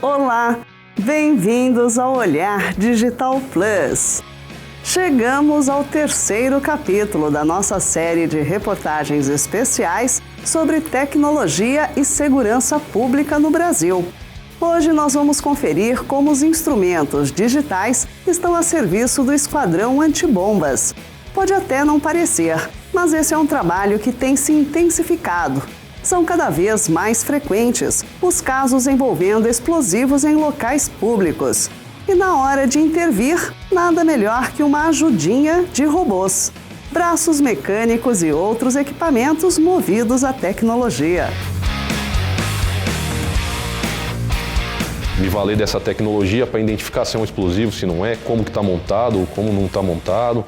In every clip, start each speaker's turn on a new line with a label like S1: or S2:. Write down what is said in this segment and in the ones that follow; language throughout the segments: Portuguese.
S1: Olá, bem-vindos ao Olhar Digital Plus. Chegamos ao 3º capítulo da nossa série de reportagens especiais sobre tecnologia e segurança pública no Brasil. Hoje nós vamos conferir como os instrumentos digitais estão a serviço do Esquadrão Antibombas. Pode até não parecer, mas esse é um trabalho que tem se intensificado. São cada vez mais frequentes os casos envolvendo explosivos em locais públicos. E na hora de intervir, nada melhor que uma ajudinha de robôs. Braços mecânicos e outros equipamentos movidos à tecnologia.
S2: Me valer dessa tecnologia para identificar se é um explosivo, se não é, como que está montado ou como não está montado,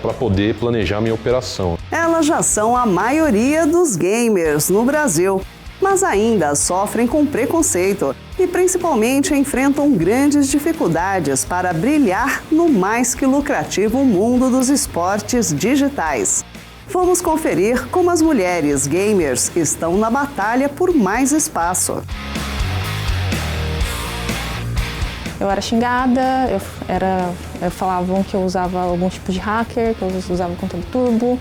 S2: para poder planejar minha operação.
S1: Elas já são a maioria dos gamers no Brasil, mas ainda sofrem com preconceito e principalmente enfrentam grandes dificuldades para brilhar no mais que lucrativo mundo dos esportes digitais. Vamos conferir como as mulheres gamers estão na batalha por mais espaço.
S3: Eu era xingada, falavam que eu usava algum tipo de hacker, que eu usava controle turbo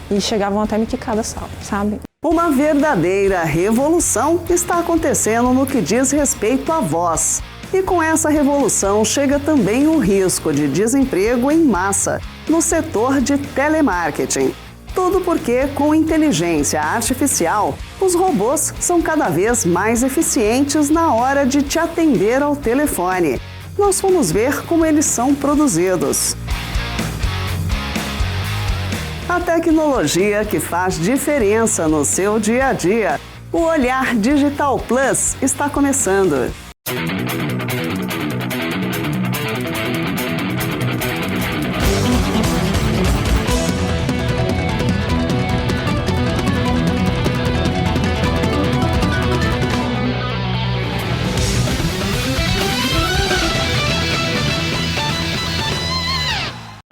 S3: e chegavam até me quicar da sala, sabe?
S1: Uma verdadeira revolução está acontecendo no que diz respeito à voz. E com essa revolução chega também o risco de desemprego em massa no setor de telemarketing. Tudo porque, com inteligência artificial, os robôs são cada vez mais eficientes na hora de te atender ao telefone. Nós vamos ver como eles são produzidos. A tecnologia que faz diferença no seu dia a dia. O Olhar Digital Plus está começando.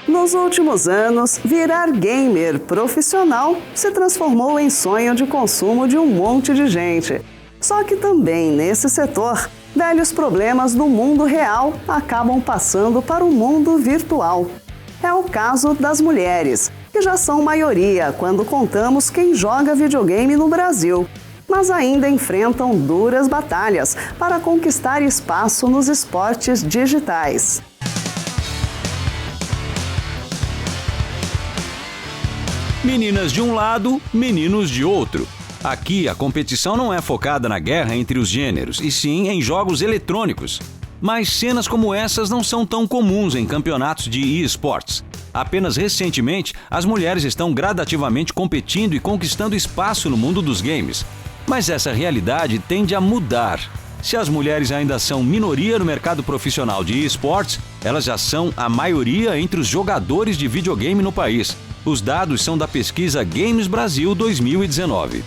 S1: Nos últimos anos, virar gamer profissional se transformou em sonho de consumo de um monte de gente. Só que também nesse setor, velhos problemas do mundo real acabam passando para o mundo virtual. É o caso das mulheres, que já são maioria quando contamos quem joga videogame no Brasil, mas ainda enfrentam duras batalhas para conquistar espaço nos esportes digitais.
S4: Meninas de um lado, meninos de outro. Aqui, a competição não é focada na guerra entre os gêneros, e sim em jogos eletrônicos. Mas cenas como essas não são tão comuns em campeonatos de eSports. Apenas recentemente, as mulheres estão gradativamente competindo e conquistando espaço no mundo dos games. Mas essa realidade tende a mudar. Se as mulheres ainda são minoria no mercado profissional de eSports, elas já são a maioria entre os jogadores de videogame no país. Os dados são da pesquisa Games Brasil 2019.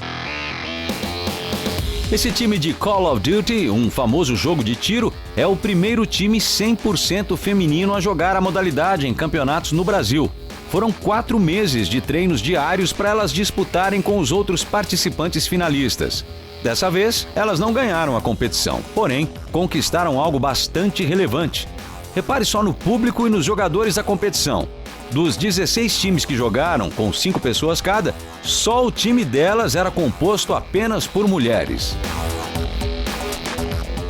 S4: Esse time de Call of Duty, um famoso jogo de tiro, é o primeiro time 100% feminino a jogar a modalidade em campeonatos no Brasil. Foram 4 meses de treinos diários para elas disputarem com os outros participantes finalistas. Dessa vez, elas não ganharam a competição, porém, conquistaram algo bastante relevante. Repare só no público e nos jogadores da competição. Dos 16 times que jogaram, com 5 pessoas cada, só o time delas era composto apenas por mulheres.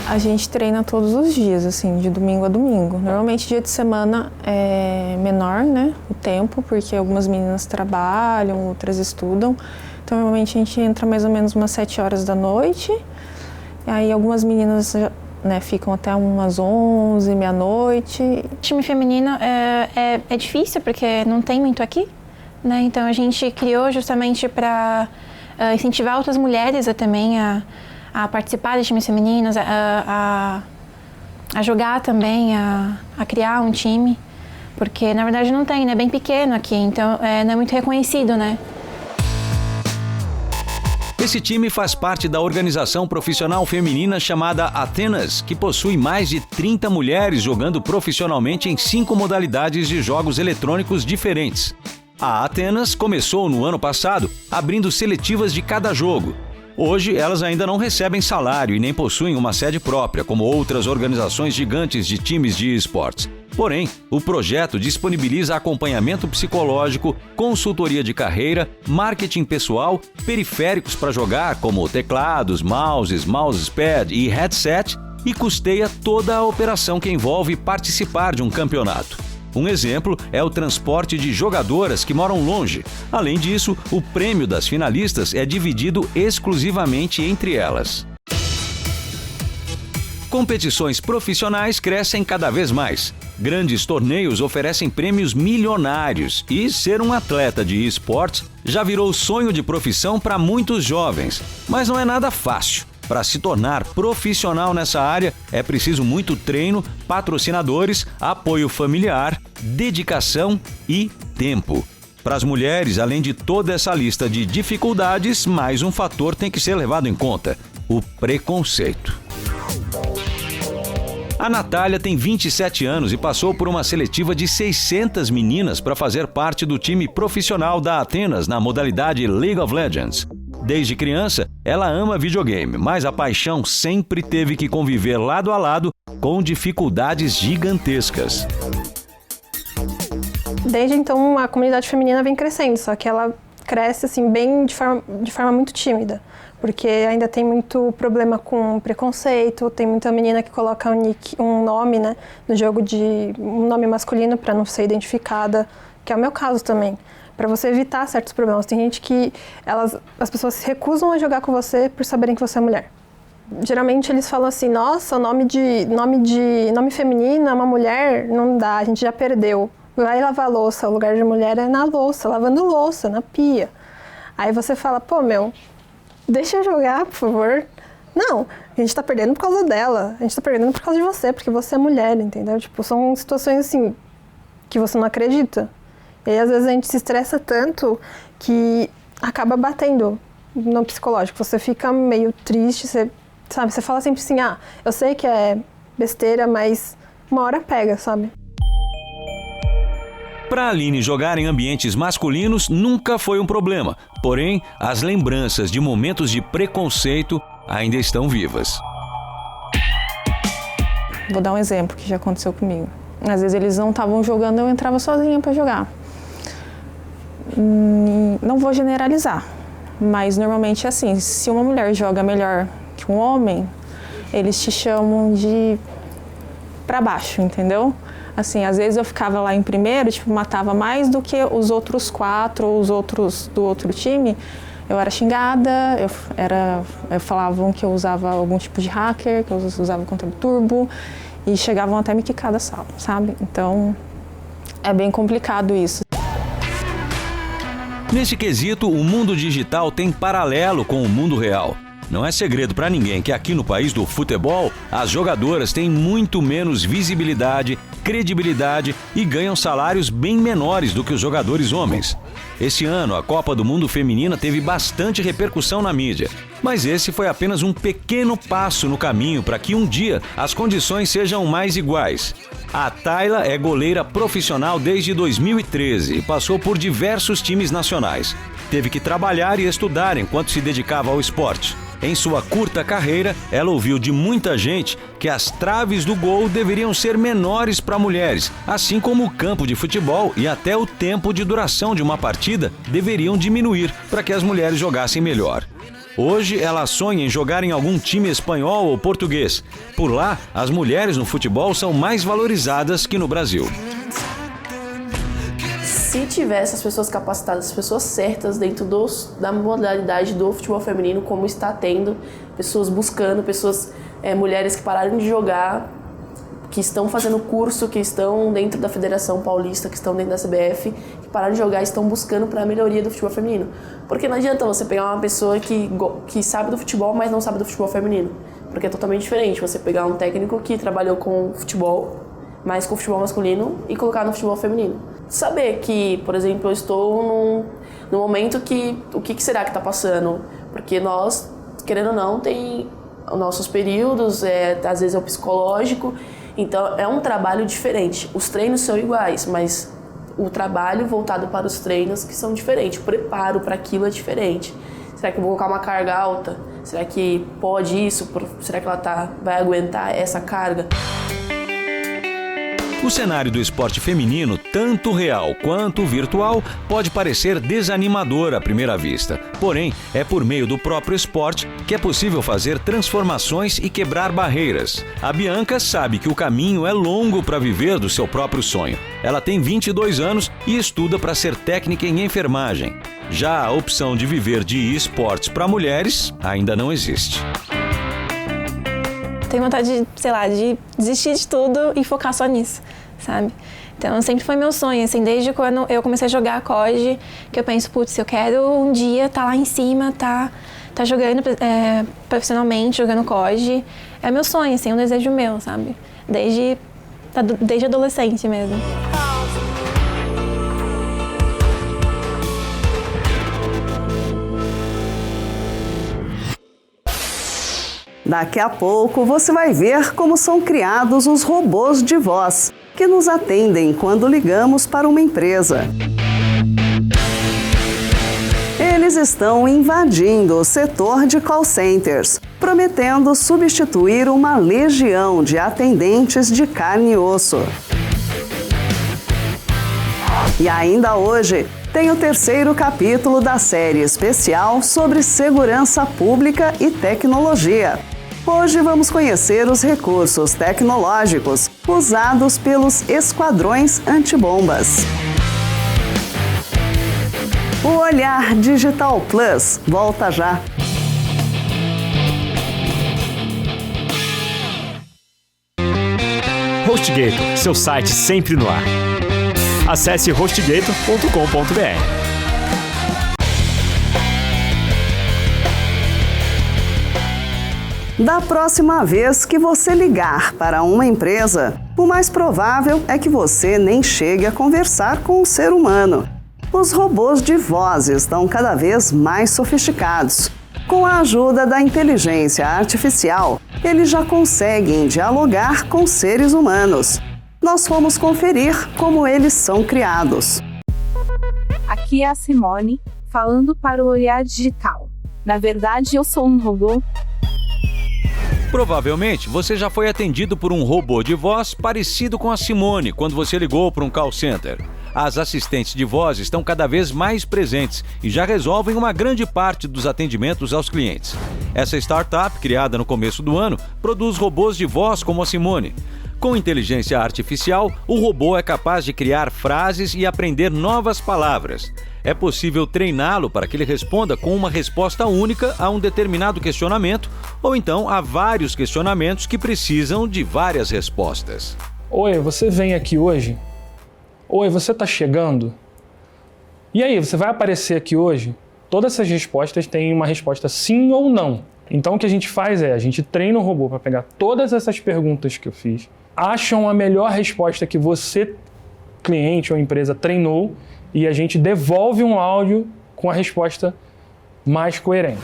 S3: A gente treina todos os dias, assim, de domingo a domingo. Normalmente dia de semana é menor, né, o tempo, porque algumas meninas trabalham, outras estudam. Então, normalmente a gente entra mais ou menos umas 7 horas da noite. E aí algumas meninas ficam até umas 11, meia-noite.
S5: Time feminino é difícil porque não tem muito aqui, né? Então a gente criou justamente para incentivar outras mulheres também a participar de times femininos, a jogar também, a criar um time, porque na verdade não tem, né? É bem pequeno aqui, então não é muito reconhecido, né?
S4: Esse time faz parte da organização profissional feminina chamada Athenas, que possui mais de 30 mulheres jogando profissionalmente em 5 modalidades de jogos eletrônicos diferentes. A Athenas começou no ano passado, abrindo seletivas de cada jogo. Hoje, elas ainda não recebem salário e nem possuem uma sede própria, como outras organizações gigantes de times de esportes. Porém, o projeto disponibiliza acompanhamento psicológico, consultoria de carreira, marketing pessoal, periféricos para jogar, como teclados, mouses, mousepad e headset, e custeia toda a operação que envolve participar de um campeonato. Um exemplo é o transporte de jogadoras que moram longe. Além disso, o prêmio das finalistas é dividido exclusivamente entre elas. Competições profissionais crescem cada vez mais. Grandes torneios oferecem prêmios milionários e ser um atleta de esportes já virou sonho de profissão para muitos jovens. Mas não é nada fácil. Para se tornar profissional nessa área, é preciso muito treino, patrocinadores, apoio familiar, dedicação e tempo. Para as mulheres, além de toda essa lista de dificuldades, mais um fator tem que ser levado em conta: o preconceito. A Natália tem 27 anos e passou por uma seletiva de 600 meninas para fazer parte do time profissional da Atenas na modalidade League of Legends. Desde criança, ela ama videogame, mas a paixão sempre teve que conviver lado a lado com dificuldades gigantescas.
S6: Desde então, a comunidade feminina vem crescendo, só que ela cresce assim, bem de forma muito tímida, porque ainda tem muito problema com preconceito, tem muita menina que coloca um nome, né, no jogo de um nome masculino para não ser identificada, que é o meu caso também. Para você evitar certos problemas. Tem gente que as pessoas se recusam a jogar com você por saberem que você é mulher. Geralmente eles falam assim: nossa, nome feminino é uma mulher, não dá, a gente já perdeu. Vai lavar louça, o lugar de mulher é na louça, lavando louça, na pia. Aí você fala: pô, deixa eu jogar, por favor. Não, a gente tá perdendo por causa dela, a gente tá perdendo por causa de você, porque você é mulher, entendeu? Tipo, são situações assim que você não acredita. E aí, às vezes, a gente se estressa tanto que acaba batendo no psicológico. Você fica meio triste, você fala sempre assim: eu sei que é besteira, mas uma hora pega, sabe?
S4: Para a Aline, jogar em ambientes masculinos nunca foi um problema. Porém, as lembranças de momentos de preconceito ainda estão vivas.
S3: Vou dar um exemplo que já aconteceu comigo. Às vezes eles não estavam jogando, eu entrava sozinha para jogar. Não vou generalizar, mas normalmente é assim: se uma mulher joga melhor que um homem, eles te chamam de pra baixo, entendeu? Assim, às vezes eu ficava lá em primeiro, matava mais do que os outros 4 ou os outros do outro time. Eu era xingada, falavam que eu usava algum tipo de hacker, que eu usava controle turbo, e chegavam até me quicar da sala, sabe? Então, é bem complicado isso.
S4: Nesse quesito, o mundo digital tem paralelo com o mundo real. Não é segredo para ninguém que aqui no país do futebol, as jogadoras têm muito menos visibilidade, credibilidade e ganham salários bem menores do que os jogadores homens. Esse ano, a Copa do Mundo Feminina teve bastante repercussão na mídia, mas esse foi apenas um pequeno passo no caminho para que um dia as condições sejam mais iguais. A Tayla é goleira profissional desde 2013 e passou por diversos times nacionais. Teve que trabalhar e estudar enquanto se dedicava ao esporte. Em sua curta carreira, ela ouviu de muita gente que as traves do gol deveriam ser menores para mulheres, assim como o campo de futebol e até o tempo de duração de uma partida deveriam diminuir para que as mulheres jogassem melhor. Hoje, ela sonha em jogar em algum time espanhol ou português. Por lá, as mulheres no futebol são mais valorizadas que no Brasil.
S7: Se tivesse as pessoas capacitadas, as pessoas certas dentro da modalidade do futebol feminino, como está tendo, pessoas buscando, mulheres que pararam de jogar, que estão fazendo curso, que estão dentro da Federação Paulista, que estão dentro da CBF, que pararam de jogar e estão buscando para a melhoria do futebol feminino. Porque não adianta você pegar uma pessoa que sabe do futebol, mas não sabe do futebol feminino. Porque é totalmente diferente você pegar um técnico que trabalhou com futebol, mas com futebol masculino, e colocar no futebol feminino. Saber que, por exemplo, eu estou num momento que o que será que está passando? Porque nós, querendo ou não, tem os nossos períodos, às vezes é o psicológico, então é um trabalho diferente. Os treinos são iguais, mas o trabalho voltado para os treinos que são diferentes, o preparo para aquilo é diferente. Será que eu vou colocar uma carga alta? Será que pode isso? Será que ela vai aguentar essa carga?
S4: O cenário do esporte feminino, tanto real quanto virtual, pode parecer desanimador à primeira vista. Porém, é por meio do próprio esporte que é possível fazer transformações e quebrar barreiras. A Bianca sabe que o caminho é longo para viver do seu próprio sonho. Ela tem 22 anos e estuda para ser técnica em enfermagem. Já a opção de viver de esportes para mulheres ainda não existe.
S5: Tenho vontade de desistir de tudo e focar só nisso, sabe? Então, sempre foi meu sonho, assim, desde quando eu comecei a jogar COD, que eu penso, putz, eu quero um dia estar lá em cima, tá jogando profissionalmente, jogando COD. É meu sonho, assim, um desejo meu, sabe? Desde adolescente mesmo.
S1: Daqui a pouco você vai ver como são criados os robôs de voz, que nos atendem quando ligamos para uma empresa. Eles estão invadindo o setor de call centers, prometendo substituir uma legião de atendentes de carne e osso. E ainda hoje, tem o 3º capítulo da série especial sobre segurança pública e tecnologia. Hoje vamos conhecer os recursos tecnológicos usados pelos esquadrões antibombas. O Olhar Digital Plus volta já.
S8: HostGator, seu site sempre no ar. Acesse hostgator.com.br.
S1: Da próxima vez que você ligar para uma empresa, o mais provável é que você nem chegue a conversar com um ser humano. Os robôs de voz estão cada vez mais sofisticados. Com a ajuda da inteligência artificial, eles já conseguem dialogar com seres humanos. Nós fomos conferir como eles são criados.
S9: Aqui é a Simone, falando para o Olhar Digital. Na verdade, eu sou um robô.
S4: Provavelmente você já foi atendido por um robô de voz parecido com a Simone quando você ligou para um call center. As assistentes de voz estão cada vez mais presentes e já resolvem uma grande parte dos atendimentos aos clientes. Essa startup, criada no começo do ano, produz robôs de voz como a Simone. Com inteligência artificial, o robô é capaz de criar frases e aprender novas palavras. É possível treiná-lo para que ele responda com uma resposta única a um determinado questionamento, ou então a vários questionamentos que precisam de várias respostas.
S10: Oi, você vem aqui hoje? Oi, você está chegando? E aí, você vai aparecer aqui hoje? Todas essas respostas têm uma resposta sim ou não. Então o que a gente faz é, a gente treina o robô para pegar todas essas perguntas que eu fiz, acham a melhor resposta que você, cliente ou empresa, treinou, e a gente devolve um áudio com a resposta mais coerente.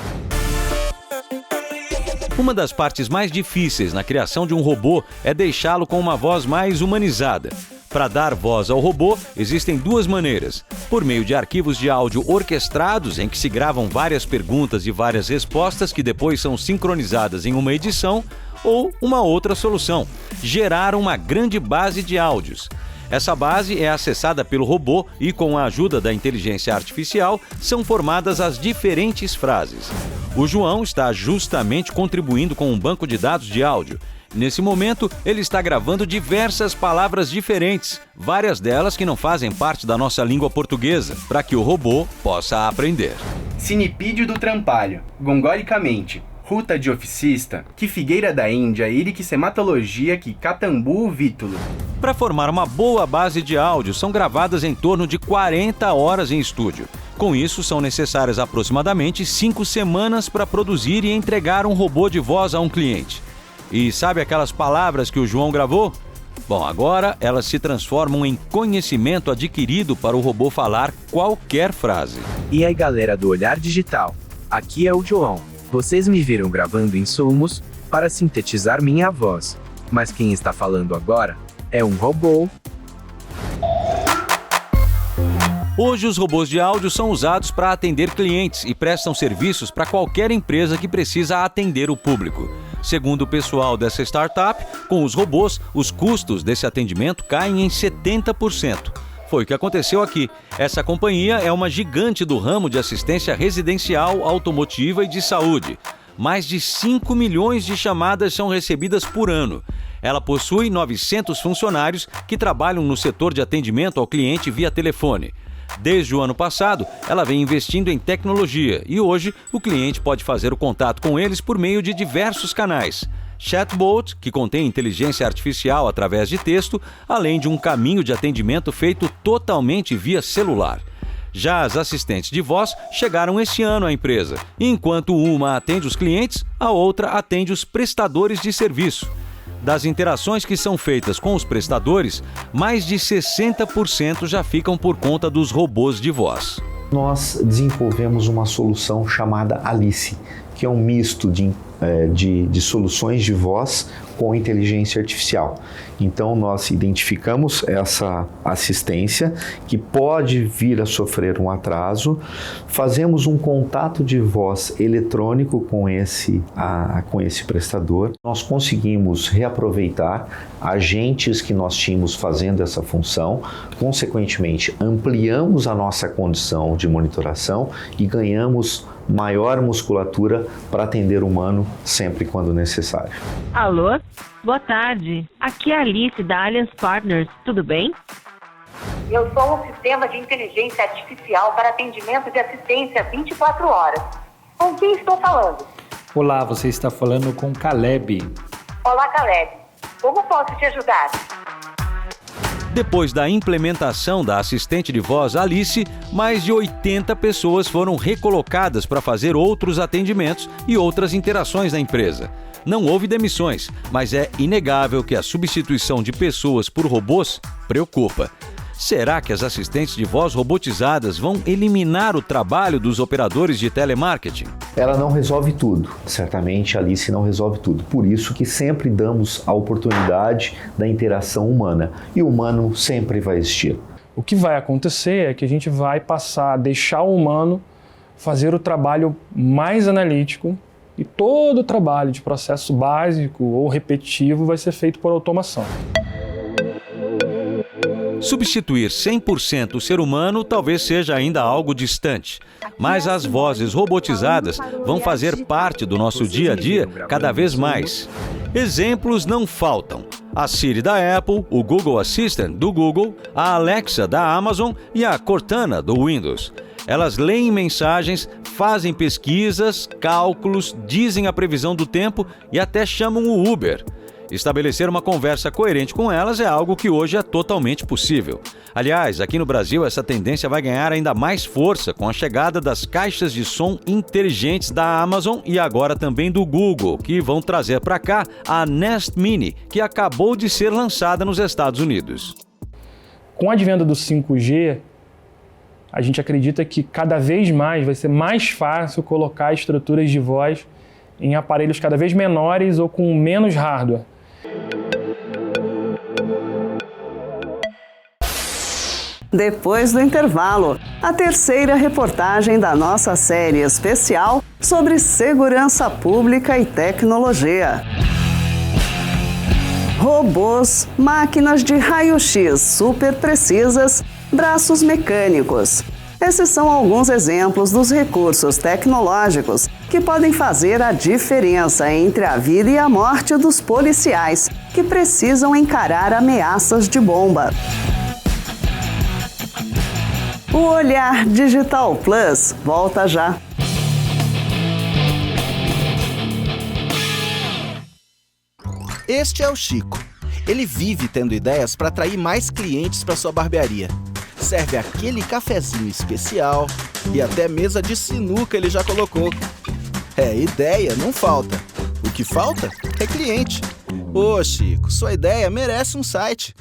S4: Uma das partes mais difíceis na criação de um robô é deixá-lo com uma voz mais humanizada. Para dar voz ao robô, existem duas maneiras: por meio de arquivos de áudio orquestrados, em que se gravam várias perguntas e várias respostas que depois são sincronizadas em uma edição, ou uma outra solução: gerar uma grande base de áudios. Essa base é acessada pelo robô e, com a ajuda da inteligência artificial, são formadas as diferentes frases. O João está justamente contribuindo com um banco de dados de áudio. Nesse momento, ele está gravando diversas palavras diferentes, várias delas que não fazem parte da nossa língua portuguesa, para que o robô possa aprender.
S11: Cinipídio do trampalho, gongoricamente, ruta de oficista, que figueira da Índia, iriquissematologia, que catambu vítulo.
S4: Para formar uma boa base de áudio, são gravadas em torno de 40 horas em estúdio. Com isso, são necessárias aproximadamente 5 semanas para produzir e entregar um robô de voz a um cliente. E sabe aquelas palavras que o João gravou? Bom, agora elas se transformam em conhecimento adquirido para o robô falar qualquer frase.
S12: E aí, galera do Olhar Digital, aqui é o João. Vocês me viram gravando insumos para sintetizar minha voz, mas quem está falando agora é um robô.
S4: Hoje, os robôs de áudio são usados para atender clientes e prestam serviços para qualquer empresa que precisa atender o público. Segundo o pessoal dessa startup, com os robôs, os custos desse atendimento caem em 70%. Foi o que aconteceu aqui. Essa companhia é uma gigante do ramo de assistência residencial, automotiva e de saúde. Mais de 5 milhões de chamadas são recebidas por ano. Ela possui 900 funcionários que trabalham no setor de atendimento ao cliente via telefone. Desde o ano passado, ela vem investindo em tecnologia e hoje o cliente pode fazer o contato com eles por meio de diversos canais. Chatbot, que contém inteligência artificial através de texto, além de um caminho de atendimento feito totalmente via celular. Já as assistentes de voz chegaram este ano à empresa, e enquanto uma atende os clientes, a outra atende os prestadores de serviço. Das interações que são feitas com os prestadores, mais de 60% já ficam por conta dos robôs de voz.
S13: Nós desenvolvemos uma solução chamada Alice, que é um misto de soluções de voz com inteligência artificial. Então nós identificamos essa assistência que pode vir a sofrer um atraso, fazemos um contato de voz eletrônico com esse prestador. Nós conseguimos reaproveitar agentes que nós tínhamos fazendo essa função, consequentemente ampliamos a nossa condição de monitoração e ganhamos maior musculatura para atender o humano sempre quando necessário.
S14: Alô? Boa tarde. Aqui é a Alice da Allianz Partners. Tudo bem?
S15: Eu sou um sistema de inteligência artificial para atendimento de assistência 24 horas. Com quem estou falando?
S16: Olá, você está falando com Caleb.
S15: Olá, Caleb. Como posso te ajudar?
S4: Depois da implementação da assistente de voz Alice, mais de 80 pessoas foram recolocadas para fazer outros atendimentos e outras interações na empresa. Não houve demissões, mas é inegável que a substituição de pessoas por robôs preocupa. Será que as assistentes de voz robotizadas vão eliminar o trabalho dos operadores de telemarketing?
S13: Ela não resolve tudo, certamente a Alice não resolve tudo. Por isso que sempre damos a oportunidade da interação humana, e o humano sempre vai existir.
S10: O que vai acontecer é que a gente vai passar a deixar o humano fazer o trabalho mais analítico, e todo o trabalho de processo básico ou repetitivo vai ser feito por automação.
S4: Substituir 100% o ser humano talvez seja ainda algo distante, mas as vozes robotizadas vão fazer parte do nosso dia a dia cada vez mais. Exemplos não faltam. A Siri da Apple, o Google Assistant do Google, a Alexa da Amazon e a Cortana do Windows. Elas leem mensagens, fazem pesquisas, cálculos, dizem a previsão do tempo e até chamam o Uber. Estabelecer uma conversa coerente com elas é algo que hoje é totalmente possível. Aliás, aqui no Brasil essa tendência vai ganhar ainda mais força com a chegada das caixas de som inteligentes da Amazon e agora também do Google, que vão trazer para cá a Nest Mini, que acabou de ser lançada nos Estados Unidos.
S10: Com a advento do 5G, a gente acredita que cada vez mais vai ser mais fácil colocar estruturas de voz em aparelhos cada vez menores ou com menos hardware.
S1: Depois do intervalo, a terceira reportagem da nossa série especial sobre segurança pública e tecnologia. Robôs, máquinas de raio-x super precisas, braços mecânicos. Esses são alguns exemplos dos recursos tecnológicos que podem fazer a diferença entre a vida e a morte dos policiais que precisam encarar ameaças de bomba. O Olhar Digital Plus volta já.
S17: Este é o Chico. Ele vive tendo ideias para atrair mais clientes para sua barbearia. Serve aquele cafezinho especial e até mesa de sinuca ele já colocou. Ideia não falta. O que falta é cliente. Ô Chico, sua ideia merece um site.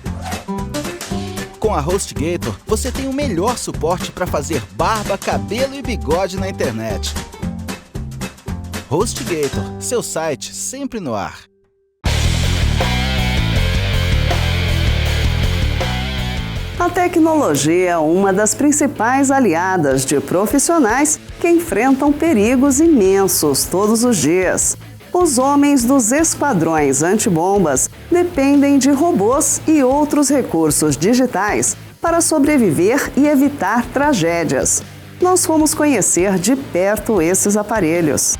S17: Com a HostGator, você tem o melhor suporte para fazer barba, cabelo e bigode na internet. HostGator, seu site sempre no ar.
S1: A A tecnologia é uma das principais aliadas de profissionais que enfrentam perigos imensos todos os dias. Os homens dos esquadrões antibombas dependem de robôs e outros recursos digitais para sobreviver e evitar tragédias. Nós fomos conhecer de perto esses aparelhos.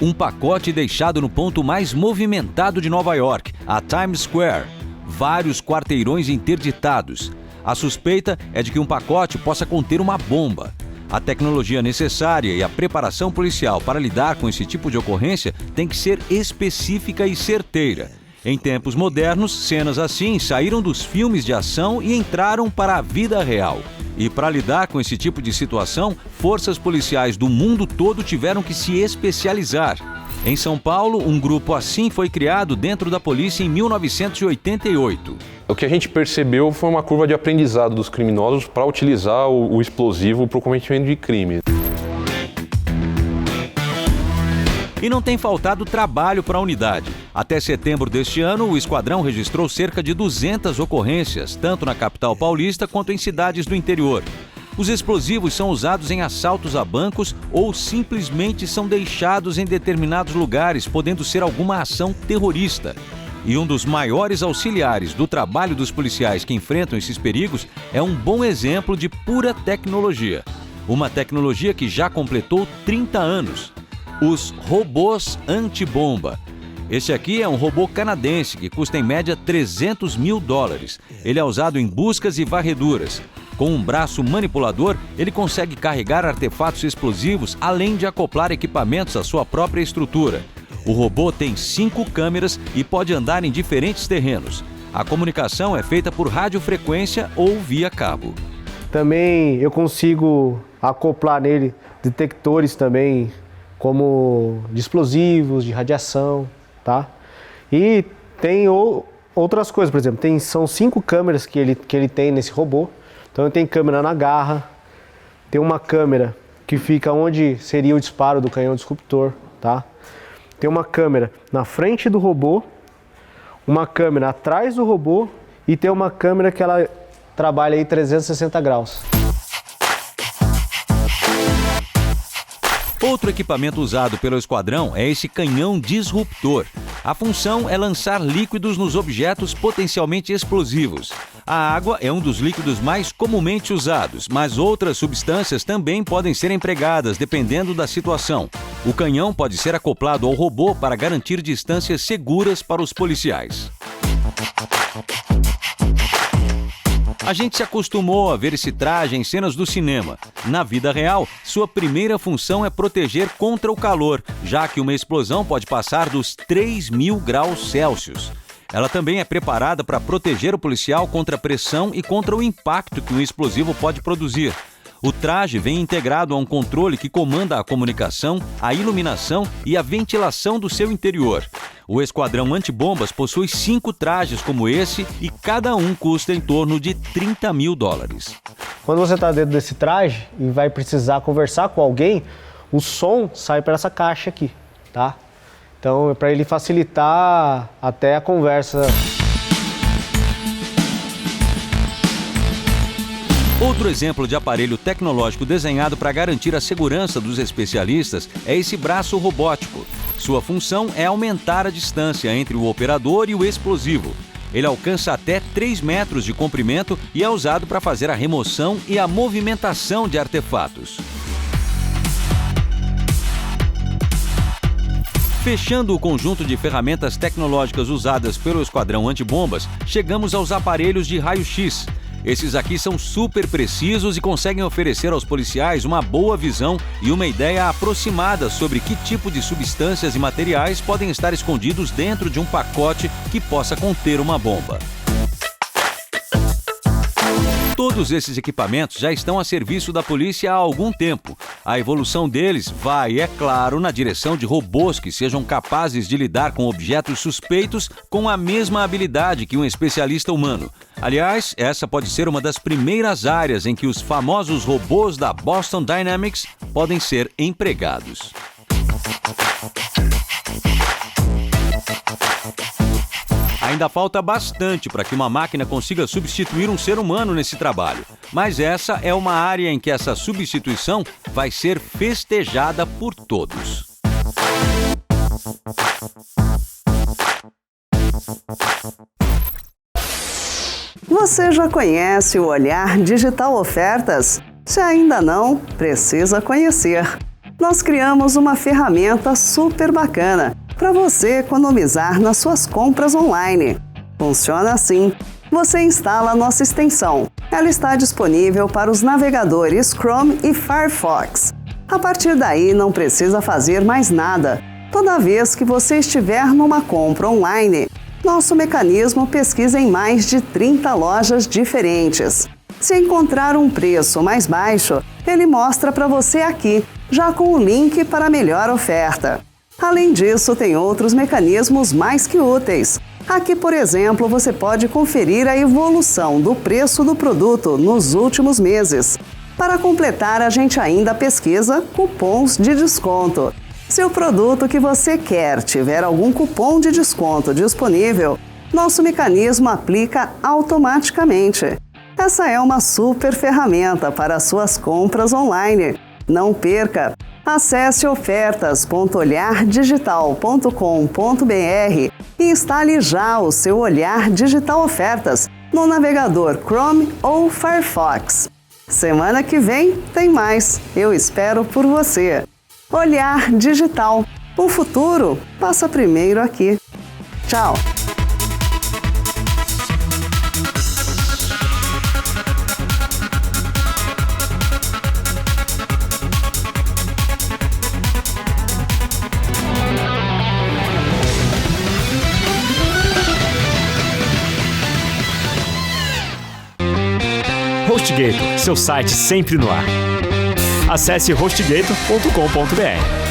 S4: Um pacote deixado no ponto mais movimentado de Nova York, a Times Square. Vários quarteirões interditados. A suspeita é de que um pacote possa conter uma bomba. A tecnologia necessária e a preparação policial para lidar com esse tipo de ocorrência tem que ser específica e certeira. Em tempos modernos, cenas assim saíram dos filmes de ação e entraram para a vida real. E para lidar com esse tipo de situação, forças policiais do mundo todo tiveram que se especializar. Em São Paulo, um grupo assim foi criado dentro da polícia em 1988.
S2: O que a gente percebeu foi uma curva de aprendizado dos criminosos para utilizar o explosivo para o cometimento de crime.
S4: E não tem faltado trabalho para a unidade. Até setembro deste ano, o esquadrão registrou cerca de 200 ocorrências, tanto na capital paulista quanto em cidades do interior. Os explosivos são usados em assaltos a bancos ou simplesmente são deixados em determinados lugares, podendo ser alguma ação terrorista. E um dos maiores auxiliares do trabalho dos policiais que enfrentam esses perigos é um bom exemplo de pura tecnologia. Uma tecnologia que já completou 30 anos. Os robôs antibomba. Este aqui é um robô canadense que custa em média $300 mil. Ele é usado em buscas e varreduras. Com um braço manipulador, ele consegue carregar artefatos explosivos, além de acoplar equipamentos à sua própria estrutura. O robô tem 5 câmeras e pode andar em diferentes terrenos. A comunicação é feita por radiofrequência ou via cabo.
S18: Também eu consigo acoplar nele detectores também, como de explosivos, de radiação, tá? E tem outras coisas, por exemplo, são 5 câmeras que ele tem nesse robô. Então tem câmera na garra, tem uma câmera que fica onde seria o disparo do canhão disruptor, tá? Tem uma câmera na frente do robô, uma câmera atrás do robô e tem uma câmera que ela trabalha aí 360 graus.
S4: Outro equipamento usado pelo esquadrão é esse canhão disruptor. A função é lançar líquidos nos objetos potencialmente explosivos. A água é um dos líquidos mais comumente usados, mas outras substâncias também podem ser empregadas, dependendo da situação. O canhão pode ser acoplado ao robô para garantir distâncias seguras para os policiais. A gente se acostumou a ver esse traje em cenas do cinema. Na vida real, sua primeira função é proteger contra o calor, já que uma explosão pode passar dos 3.000 graus Celsius. Ela também é preparada para proteger o policial contra a pressão e contra o impacto que um explosivo pode produzir. O traje vem integrado a um controle que comanda a comunicação, a iluminação e a ventilação do seu interior. O esquadrão antibombas possui 5 trajes como esse e cada um custa em torno de $30 mil.
S18: Quando você está dentro desse traje e vai precisar conversar com alguém, o som sai para essa caixa aqui, tá? Então é para ele facilitar até a conversa.
S4: Outro exemplo de aparelho tecnológico desenhado para garantir a segurança dos especialistas é esse braço robótico. Sua função é aumentar a distância entre o operador e o explosivo. Ele alcança até 3 metros de comprimento e é usado para fazer a remoção e a movimentação de artefatos. Fechando o conjunto de ferramentas tecnológicas usadas pelo esquadrão antibombas, chegamos aos aparelhos de raio-x. Esses aqui são super precisos e conseguem oferecer aos policiais uma boa visão e uma ideia aproximada sobre que tipo de substâncias e materiais podem estar escondidos dentro de um pacote que possa conter uma bomba. Todos esses equipamentos já estão a serviço da polícia há algum tempo. A evolução deles vai, é claro, na direção de robôs que sejam capazes de lidar com objetos suspeitos com a mesma habilidade que um especialista humano. Aliás, essa pode ser uma das primeiras áreas em que os famosos robôs da Boston Dynamics podem ser empregados. Ainda falta bastante para que uma máquina consiga substituir um ser humano nesse trabalho. Mas essa é uma área em que essa substituição vai ser festejada por todos.
S1: Você já conhece o Olhar Digital Ofertas? Se ainda não, precisa conhecer. Nós criamos uma ferramenta super bacana para você economizar nas suas compras online. Funciona assim: você instala a nossa extensão. Ela está disponível para os navegadores Chrome e Firefox. A partir daí, não precisa fazer mais nada. Toda vez que você estiver numa compra online, nosso mecanismo pesquisa em mais de 30 lojas diferentes. Se encontrar um preço mais baixo, ele mostra para você aqui, já com o link para a melhor oferta. Além disso, tem outros mecanismos mais que úteis. Aqui, por exemplo, você pode conferir a evolução do preço do produto nos últimos meses. Para completar, a gente ainda pesquisa cupons de desconto. Se o produto que você quer tiver algum cupom de desconto disponível, nosso mecanismo aplica automaticamente. Essa é uma super ferramenta para as suas compras online. Não perca! Acesse ofertas.olhardigital.com.br e instale já o seu Olhar Digital Ofertas no navegador Chrome ou Firefox. Semana que vem tem mais. Eu espero por você. Olhar Digital. O futuro passa primeiro aqui. Tchau!
S8: HostGator, seu site sempre no ar. Acesse hostgator.com.br.